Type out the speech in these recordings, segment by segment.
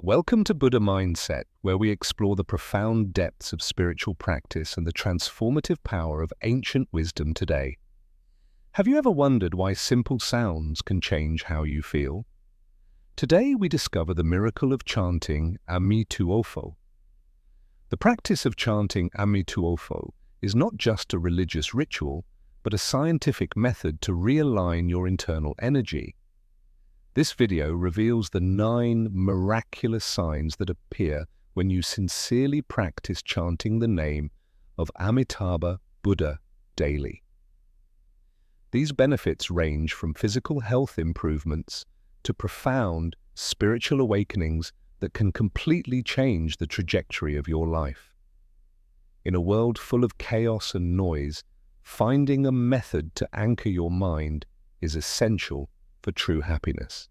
Welcome to Buddha Mindset, where we explore the profound depths of spiritual practice and the transformative power of ancient wisdom today. Have you ever wondered why simple sounds can change how you feel? Today we discover the miracle of chanting Amituofo. The practice of chanting Amituofo is not just a religious ritual, but a scientific method to realign your internal energy. This video reveals the 9 miraculous signs that appear when you sincerely practice chanting the name of Amitabha Buddha daily. These benefits range from physical health improvements to profound spiritual awakenings that can completely change the trajectory of your life. In a world full of chaos and noise, finding a method to anchor your mind is essential for true happiness.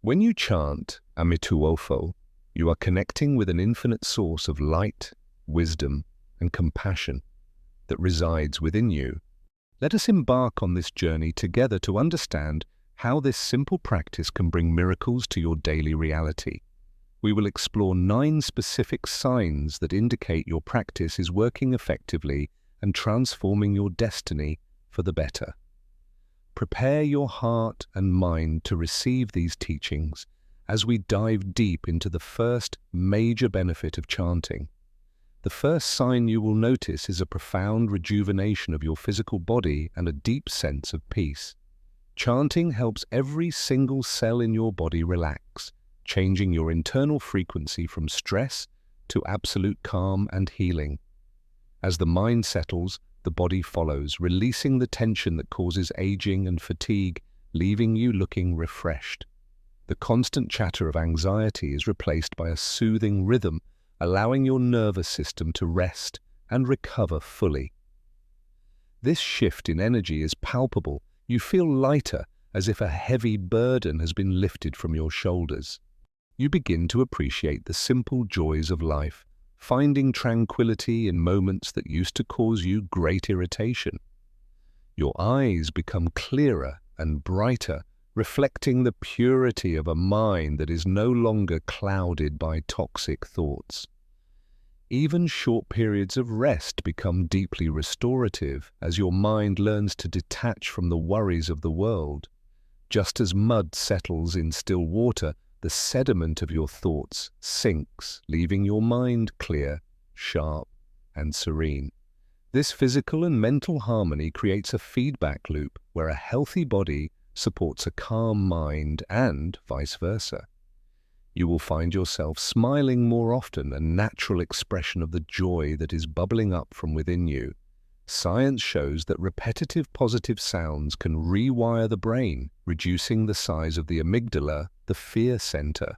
When you chant Amituofo, you are connecting with an infinite source of light, wisdom, and compassion that resides within you. Let us embark on this journey together to understand how this simple practice can bring miracles to your daily reality. We will explore 9 specific signs that indicate your practice is working effectively and transforming your destiny for the better. Prepare your heart and mind to receive these teachings as we dive deep into the first major benefit of chanting. The first sign you will notice is a profound rejuvenation of your physical body and a deep sense of peace. Chanting helps every single cell in your body relax, changing your internal frequency from stress to absolute calm and healing. As the mind settles, the body follows, releasing the tension that causes aging and fatigue, leaving you looking refreshed. The constant chatter of anxiety is replaced by a soothing rhythm, allowing your nervous system to rest and recover fully. This shift in energy is palpable. You feel lighter, as if a heavy burden has been lifted from your shoulders. You begin to appreciate the simple joys of life, finding tranquility in moments that used to cause you great irritation. Your eyes become clearer and brighter, reflecting the purity of a mind that is no longer clouded by toxic thoughts. Even short periods of rest become deeply restorative as your mind learns to detach from the worries of the world. Just as mud settles in still water, the sediment of your thoughts sinks, leaving your mind clear, sharp, and serene. This physical and mental harmony creates a feedback loop where a healthy body supports a calm mind and vice versa. You will find yourself smiling more often, a natural expression of the joy that is bubbling up from within you. Science shows that repetitive positive sounds can rewire the brain, reducing the size of the amygdala, the fear center.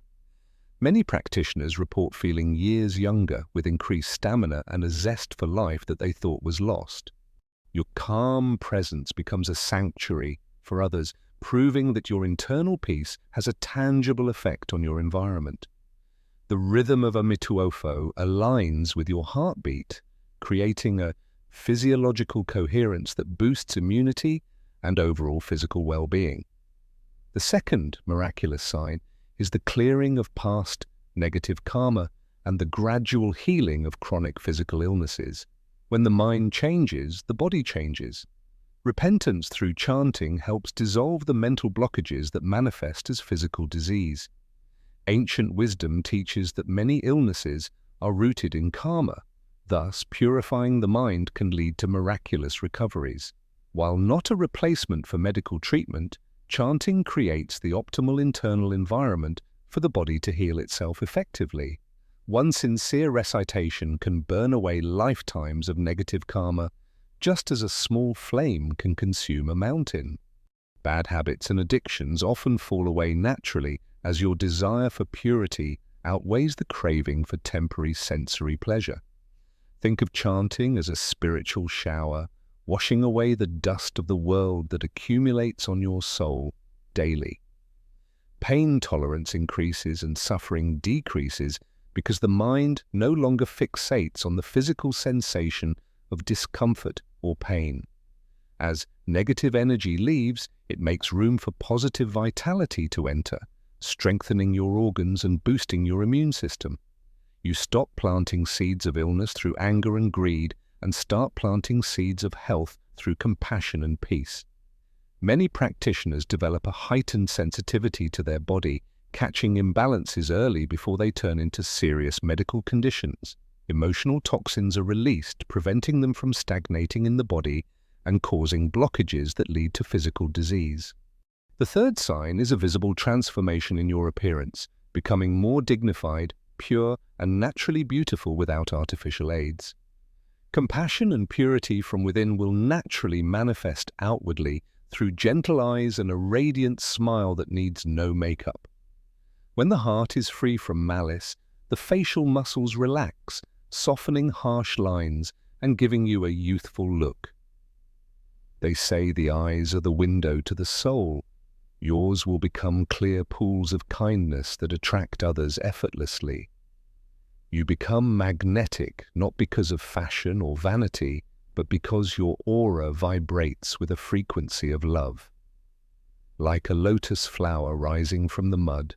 Many practitioners report feeling years younger with increased stamina and a zest for life that they thought was lost. Your calm presence becomes a sanctuary for others, proving that your internal peace has a tangible effect on your environment. The rhythm of Amituofo aligns with your heartbeat, creating a physiological coherence that boosts immunity and overall physical well-being. The second miraculous sign is the clearing of past negative karma and the gradual healing of chronic physical illnesses. When the mind changes, the body changes. Repentance through chanting helps dissolve the mental blockages that manifest as physical disease. Ancient wisdom teaches that many illnesses are rooted in karma. Thus, purifying the mind can lead to miraculous recoveries. While not a replacement for medical treatment, chanting creates the optimal internal environment for the body to heal itself effectively. One sincere recitation can burn away lifetimes of negative karma, just as a small flame can consume a mountain. Bad habits and addictions often fall away naturally as your desire for purity outweighs the craving for temporary sensory pleasure. Think of chanting as a spiritual shower, washing away the dust of the world that accumulates on your soul daily. Pain tolerance increases and suffering decreases because the mind no longer fixates on the physical sensation of discomfort or pain. As negative energy leaves, it makes room for positive vitality to enter, strengthening your organs and boosting your immune system. You stop planting seeds of illness through anger and greed and start planting seeds of health through compassion and peace. Many practitioners develop a heightened sensitivity to their body, catching imbalances early before they turn into serious medical conditions. Emotional toxins are released, preventing them from stagnating in the body and causing blockages that lead to physical disease. The third sign is a visible transformation in your appearance, becoming more dignified, pure, and naturally beautiful without artificial aids. Compassion and purity from within will naturally manifest outwardly through gentle eyes and a radiant smile that needs no makeup. When the heart is free from malice, the facial muscles relax, softening harsh lines and giving you a youthful look. They say the eyes are the window to the soul. Yours will become clear pools of kindness that attract others effortlessly. You become magnetic not because of fashion or vanity, but because your aura vibrates with a frequency of love. Like a lotus flower rising from the mud,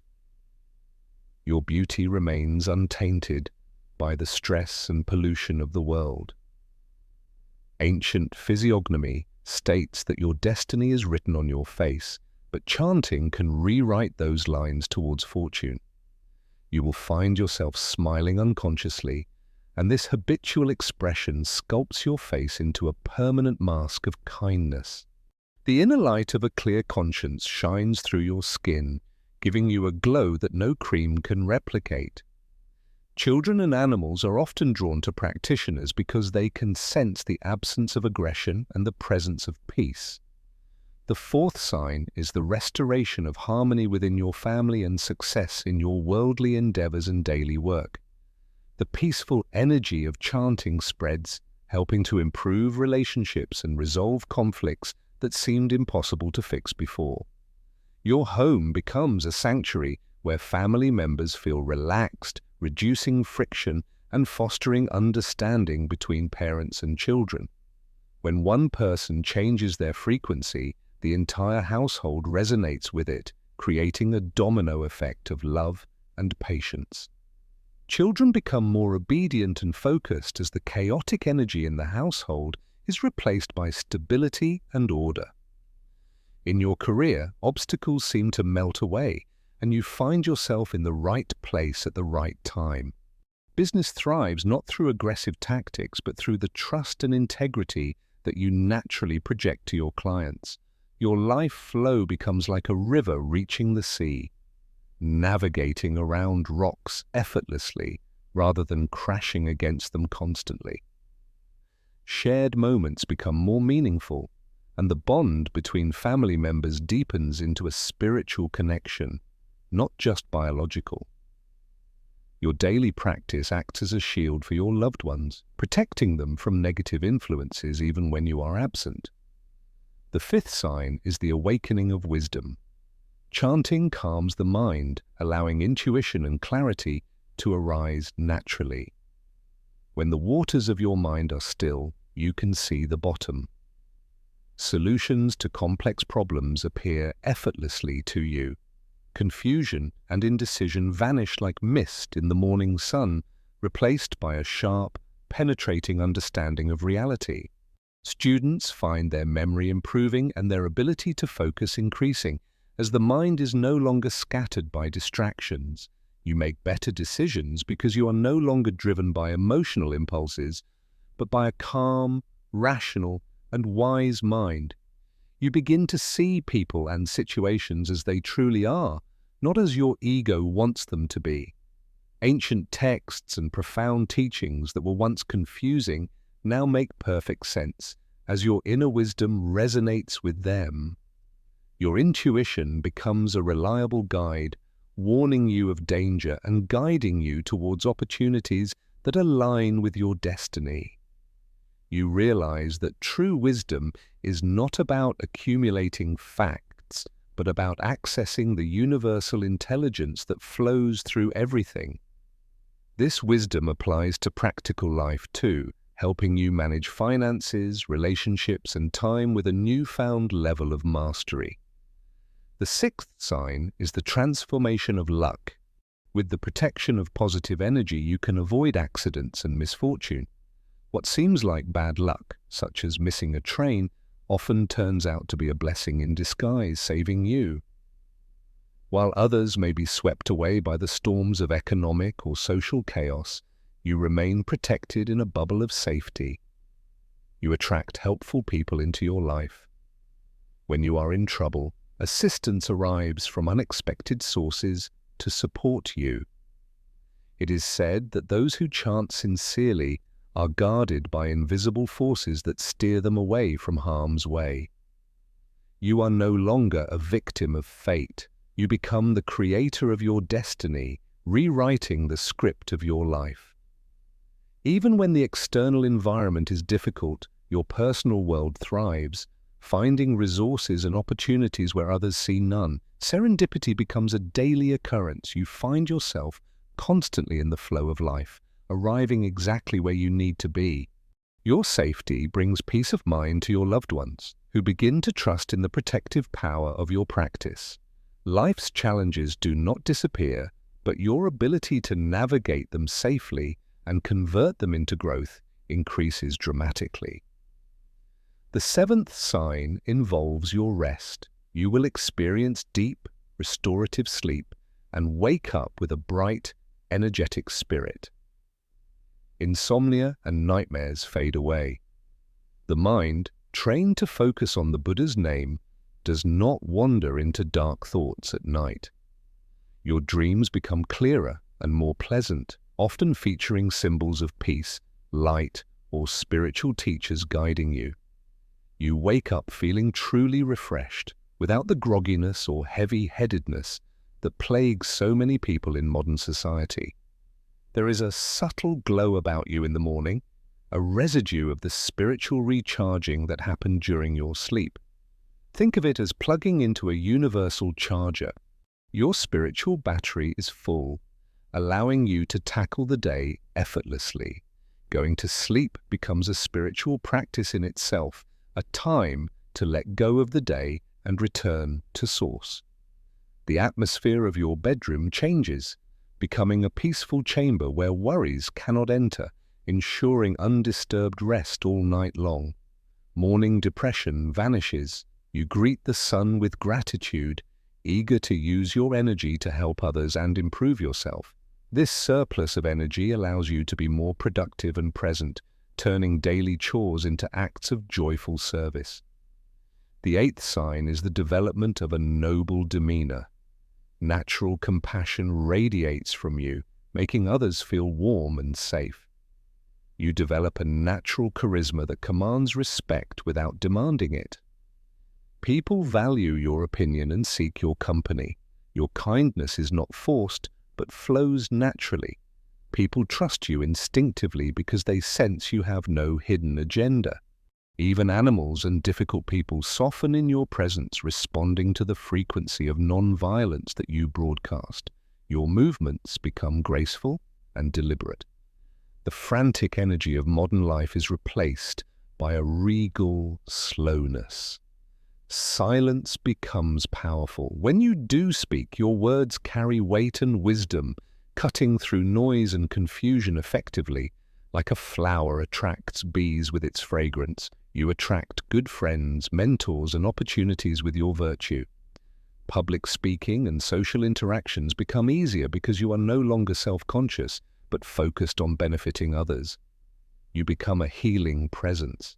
your beauty remains untainted by the stress and pollution of the world. Ancient physiognomy states that your destiny is written on your face, but chanting can rewrite those lines towards fortune. You will find yourself smiling unconsciously, and this habitual expression sculpts your face into a permanent mask of kindness. The inner light of a clear conscience shines through your skin, giving you a glow that no cream can replicate. Children and animals are often drawn to practitioners because they can sense the absence of aggression and the presence of peace. The fourth sign is the restoration of harmony within your family and success in your worldly endeavors and daily work. The peaceful energy of chanting spreads, helping to improve relationships and resolve conflicts that seemed impossible to fix before. Your home becomes a sanctuary where family members feel relaxed, reducing friction and fostering understanding between parents and children. When one person changes their frequency, the entire household resonates with it, creating a domino effect of love and patience. Children become more obedient and focused as the chaotic energy in the household is replaced by stability and order. In your career, obstacles seem to melt away, and you find yourself in the right place at the right time. Business thrives not through aggressive tactics, but through the trust and integrity that you naturally project to your clients. Your life flow becomes like a river reaching the sea, navigating around rocks effortlessly rather than crashing against them constantly. Shared moments become more meaningful, and the bond between family members deepens into a spiritual connection, not just biological. Your daily practice acts as a shield for your loved ones, protecting them from negative influences even when you are absent. The fifth sign is the awakening of wisdom. Chanting calms the mind, allowing intuition and clarity to arise naturally. When the waters of your mind are still, you can see the bottom. Solutions to complex problems appear effortlessly to you. Confusion and indecision vanish like mist in the morning sun, replaced by a sharp, penetrating understanding of reality. Students find their memory improving and their ability to focus increasing, as the mind is no longer scattered by distractions. You make better decisions because you are no longer driven by emotional impulses, but by a calm, rational, and wise mind. You begin to see people and situations as they truly are, not as your ego wants them to be. Ancient texts and profound teachings that were once confusing now make perfect sense, as your inner wisdom resonates with them. Your intuition becomes a reliable guide, warning you of danger and guiding you towards opportunities that align with your destiny. You realize that true wisdom is not about accumulating facts, but about accessing the universal intelligence that flows through everything. This wisdom applies to practical life too, helping you manage finances, relationships, and time with a newfound level of mastery. The sixth sign is the transformation of luck. With the protection of positive energy, you can avoid accidents and misfortune. What seems like bad luck, such as missing a train, often turns out to be a blessing in disguise, saving you. While others may be swept away by the storms of economic or social chaos, you remain protected in a bubble of safety. You attract helpful people into your life. When you are in trouble, assistance arrives from unexpected sources to support you. It is said that those who chant sincerely are guarded by invisible forces that steer them away from harm's way. You are no longer a victim of fate. You become the creator of your destiny, rewriting the script of your life. Even when the external environment is difficult, your personal world thrives, finding resources and opportunities where others see none. Serendipity becomes a daily occurrence. You find yourself constantly in the flow of life, arriving exactly where you need to be. Your safety brings peace of mind to your loved ones, who begin to trust in the protective power of your practice. Life's challenges do not disappear, but your ability to navigate them safely and convert them into growth increases dramatically. The seventh sign involves your rest. You will experience deep, restorative sleep and wake up with a bright, energetic spirit. Insomnia and nightmares fade away. The mind, trained to focus on the Buddha's name, does not wander into dark thoughts at night. Your dreams become clearer and more pleasant, often featuring symbols of peace, light, or spiritual teachers guiding you. You wake up feeling truly refreshed, without the grogginess or heavy-headedness that plagues so many people in modern society. There is a subtle glow about you in the morning, a residue of the spiritual recharging that happened during your sleep. Think of it as plugging into a universal charger. Your spiritual battery is full, allowing you to tackle the day effortlessly. Going to sleep becomes a spiritual practice in itself, a time to let go of the day and return to source. The atmosphere of your bedroom changes, becoming a peaceful chamber where worries cannot enter, ensuring undisturbed rest all night long. Morning depression vanishes. You greet the sun with gratitude, eager to use your energy to help others and improve yourself. This surplus of energy allows you to be more productive and present, turning daily chores into acts of joyful service. The eighth sign is the development of a noble demeanor. Natural compassion radiates from you, making others feel warm and safe. You develop a natural charisma that commands respect without demanding it. People value your opinion and seek your company. Your kindness is not forced, but flows naturally. People trust you instinctively because they sense you have no hidden agenda. Even animals and difficult people soften in your presence, responding to the frequency of non-violence that you broadcast. Your movements become graceful and deliberate. The frantic energy of modern life is replaced by a regal slowness. Silence becomes powerful. When you do speak, your words carry weight and wisdom, cutting through noise and confusion effectively. Like a flower attracts bees with its fragrance, you attract good friends, mentors, and opportunities with your virtue. Public speaking and social interactions become easier because you are no longer self-conscious, but focused on benefiting others. You become a healing presence.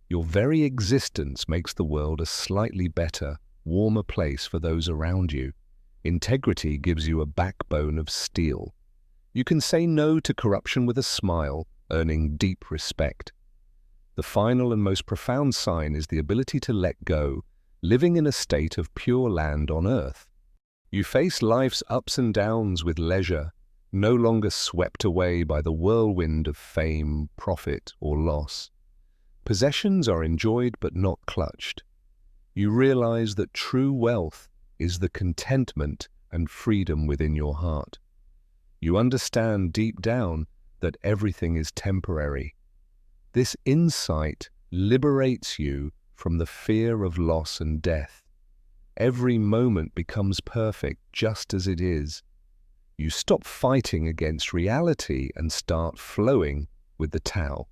Your very existence makes the world a slightly better, warmer place for those around you. Integrity gives you a backbone of steel. You can say no to corruption with a smile, earning deep respect. The final and most profound sign is the ability to let go, living in a state of pure land on earth. You face life's ups and downs with leisure, no longer swept away by the whirlwind of fame, profit, or loss. Possessions are enjoyed but not clutched. You realize that true wealth is the contentment and freedom within your heart. You understand deep down that everything is temporary. This insight liberates you from the fear of loss and death. Every moment becomes perfect just as it is. You stop fighting against reality and start flowing with the Tao.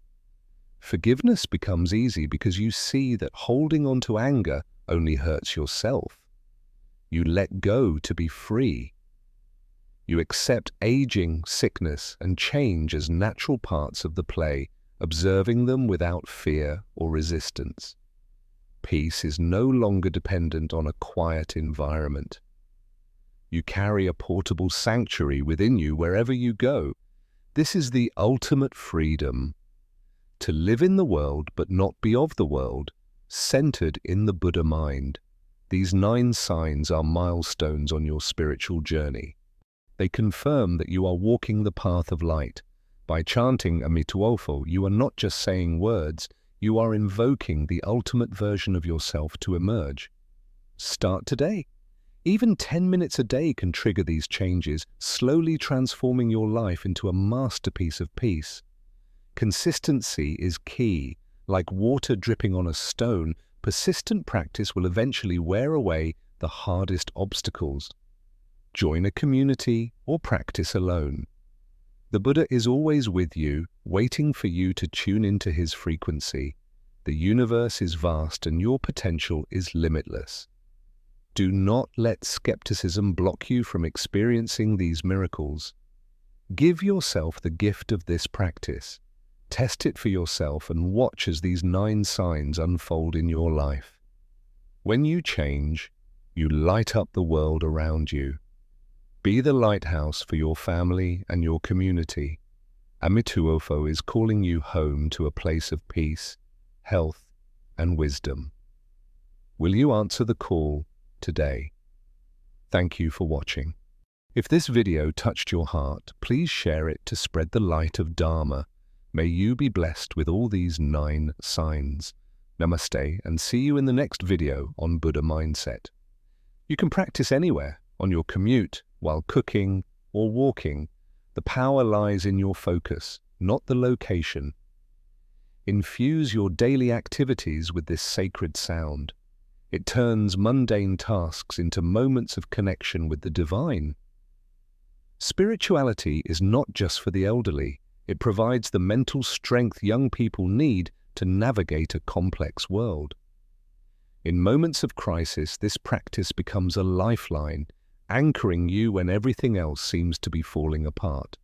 Forgiveness becomes easy because you see that holding on to anger only hurts yourself. You let go to be free. You accept aging, sickness, and change as natural parts of the play, observing them without fear or resistance. Peace is no longer dependent on a quiet environment. You carry a portable sanctuary within you wherever you go. This is the ultimate freedom. To live in the world but not be of the world, centered in the Buddha mind. These 9 signs are milestones on your spiritual journey. They confirm that you are walking the path of light. By chanting Amituofo, you are not just saying words, you are invoking the ultimate version of yourself to emerge. Start today. Even 10 minutes a day can trigger these changes, slowly transforming your life into a masterpiece of peace. Consistency is key. Like water dripping on a stone, persistent practice will eventually wear away the hardest obstacles. Join a community or practice alone. The Buddha is always with you, waiting for you to tune into his frequency. The universe is vast and your potential is limitless. Do not let skepticism block you from experiencing these miracles. Give yourself the gift of this practice. Test it for yourself and watch as these 9 signs unfold in your life. When you change, you light up the world around you. Be the lighthouse for your family and your community. Amituofo is calling you home to a place of peace, health, and wisdom. Will you answer the call today? Thank you for watching. If this video touched your heart, please share it to spread the light of Dharma. May you be blessed with all these 9 signs. Namaste, and see you in the next video on Buddha Mindset. You can practice anywhere, on your commute, while cooking or walking. The power lies in your focus, not the location. Infuse your daily activities with this sacred sound. It turns mundane tasks into moments of connection with the divine. Spirituality is not just for the elderly. It provides the mental strength young people need to navigate a complex world. In moments of crisis, this practice becomes a lifeline, anchoring you when everything else seems to be falling apart.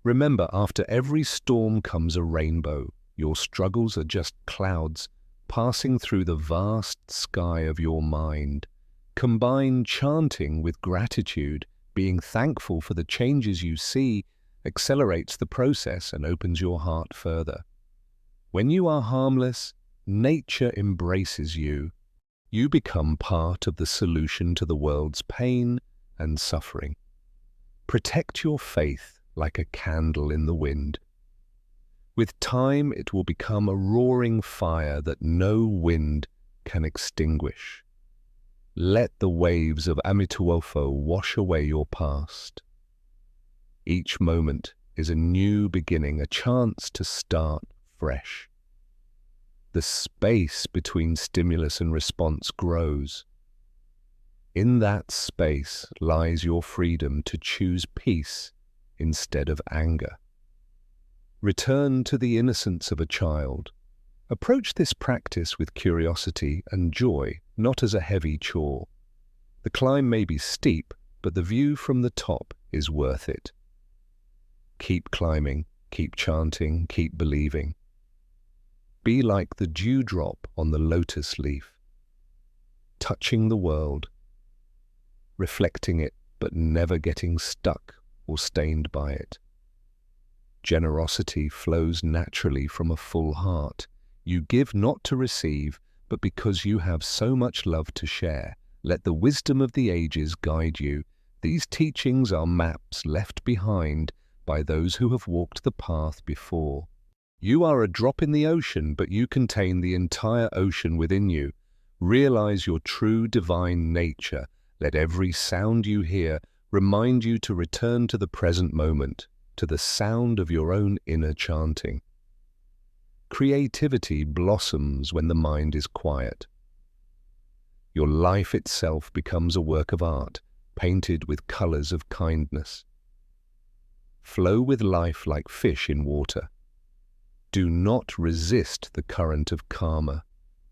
Remember, after every storm comes a rainbow. Your struggles are just clouds passing through the vast sky of your mind. Combine chanting with gratitude, being thankful for the changes you see, accelerates the process and opens your heart further. When you are harmless, nature embraces you. You become part of the solution to the world's pain and suffering. Protect your faith like a candle in the wind. With time, it will become a roaring fire that no wind can extinguish. Let the waves of Amituofo wash away your past. Each moment is a new beginning, a chance to start fresh. The space between stimulus and response grows. In that space lies your freedom to choose peace instead of anger. Return to the innocence of a child. Approach this practice with curiosity and joy, not as a heavy chore. The climb may be steep, but the view from the top is worth it. Keep climbing, keep chanting, keep believing. Be like the dewdrop on the lotus leaf, touching the world, reflecting it but never getting stuck or stained by it. Generosity flows naturally from a full heart. You give not to receive, but because you have so much love to share. Let the wisdom of the ages guide you. These teachings are maps left behind by those who have walked the path before. You are a drop in the ocean, but you contain the entire ocean within you. Realize your true divine nature. Let every sound you hear remind you to return to the present moment, to the sound of your own inner chanting. Creativity blossoms when the mind is quiet. Your life itself becomes a work of art, painted with colors of kindness. Flow with life like fish in water. Do not resist the current of karma.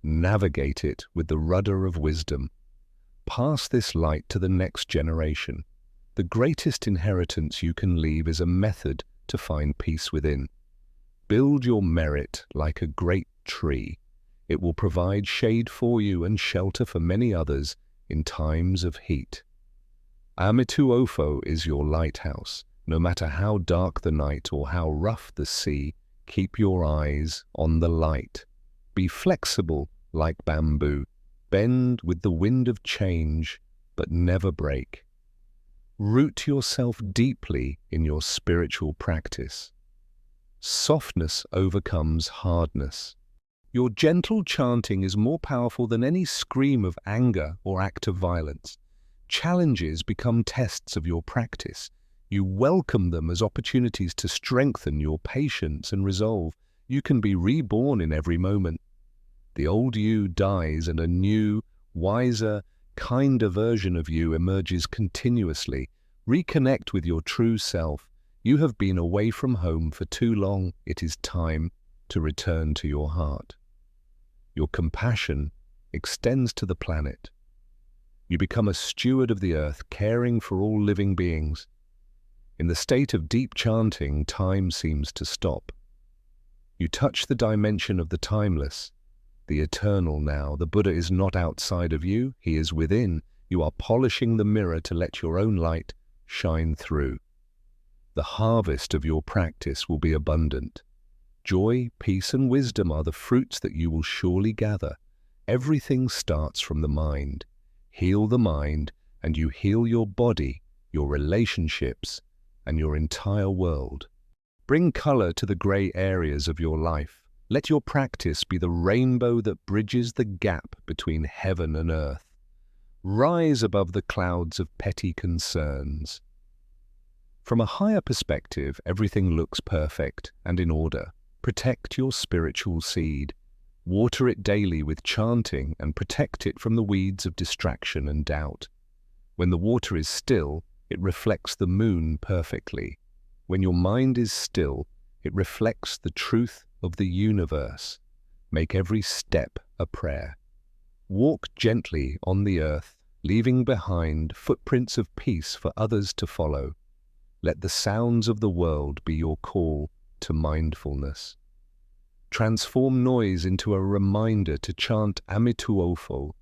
Navigate it with the rudder of wisdom. Pass this light to the next generation. The greatest inheritance you can leave is a method to find peace within. Build your merit like a great tree. It will provide shade for you and shelter for many others in times of heat. Amituofo is your lighthouse. No matter how dark the night or how rough the sea, keep your eyes on the light. Be flexible like bamboo. Bend with the wind of change, but never break. Root yourself deeply in your spiritual practice. Softness overcomes hardness. Your gentle chanting is more powerful than any scream of anger or act of violence. Challenges become tests of your practice. You welcome them as opportunities to strengthen your patience and resolve. You can be reborn in every moment. The old you dies and a new, wiser, kinder version of you emerges continuously. Reconnect with your true self. You have been away from home for too long. It is time to return to your heart. Your compassion extends to the planet. You become a steward of the earth, caring for all living beings. In the state of deep chanting, time seems to stop. You touch the dimension of the timeless, the eternal now. The Buddha is not outside of you, he is within. You are polishing the mirror to let your own light shine through. The harvest of your practice will be abundant. Joy, peace, and wisdom are the fruits that you will surely gather. Everything starts from the mind. Heal the mind, and you heal your body, your relationships, and your entire world. Bring color to the gray areas of your life. Let your practice be the rainbow that bridges the gap between heaven and earth. Rise above the clouds of petty concerns. From a higher perspective, everything looks perfect and in order. Protect your spiritual seed. Water it daily with chanting and protect it from the weeds of distraction and doubt. When the water is still, it reflects the moon perfectly. When your mind is still, it reflects the truth of the universe. Make every step a prayer. Walk gently on the earth, leaving behind footprints of peace for others to follow. Let the sounds of the world be your call to mindfulness. Transform noise into a reminder to chant Amituofo.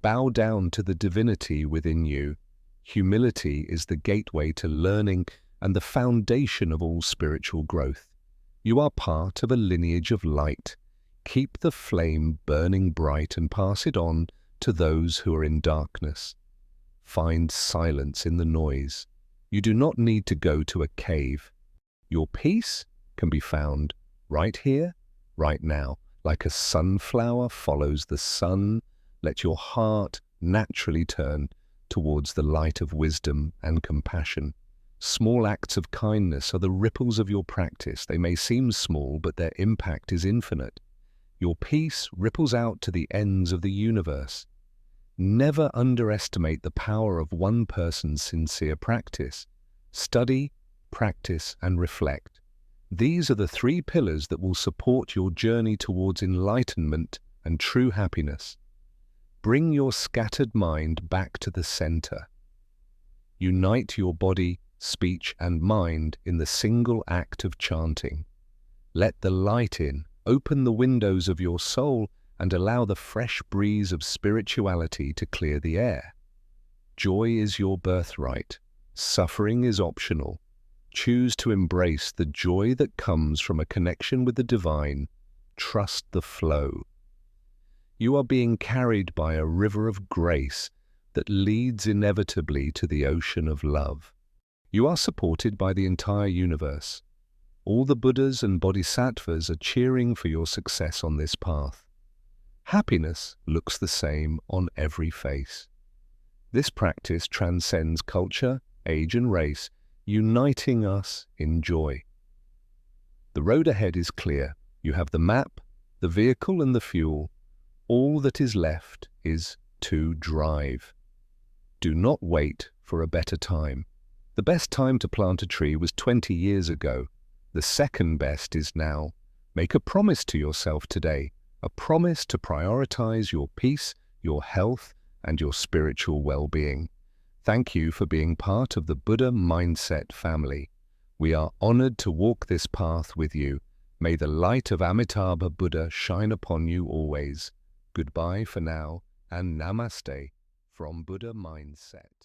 Bow down to the divinity within you. Humility is the gateway to learning and the foundation of all spiritual growth. You are part of a lineage of light. Keep the flame burning bright and pass it on to those who are in darkness. Find silence in the noise. You do not need to go to a cave. Your peace can be found right here, right now. Like a sunflower follows the sun, let your heart naturally turn towards the light of wisdom and compassion. Small acts of kindness are the ripples of your practice. They may seem small, but their impact is infinite. Your peace ripples out to the ends of the universe. Never underestimate the power of one person's sincere practice. Study, practice, and reflect. These are the three pillars that will support your journey towards enlightenment and true happiness. Bring your scattered mind back to the center. Unite your body, speech, and mind in the single act of chanting. Let the light in, open the windows of your soul, and allow the fresh breeze of spirituality to clear the air. Joy is your birthright. Suffering is optional. Choose to embrace the joy that comes from a connection with the divine. Trust the flow. You are being carried by a river of grace that leads inevitably to the ocean of love. You are supported by the entire universe. All the Buddhas and Bodhisattvas are cheering for your success on this path. Happiness looks the same on every face. This practice transcends culture, age, and race, uniting us in joy. The road ahead is clear. You have the map, the vehicle, and the fuel. All that is left is to drive. Do not wait for a better time. The best time to plant a tree was 20 years ago. The second best is now. Make a promise to yourself today, a promise to prioritize your peace, your health, and your spiritual well-being. Thank you for being part of the Buddha Mindset family. We are honored to walk this path with you. May the light of Amitabha Buddha shine upon you always. Goodbye for now, and Namaste from Buddha Mindset.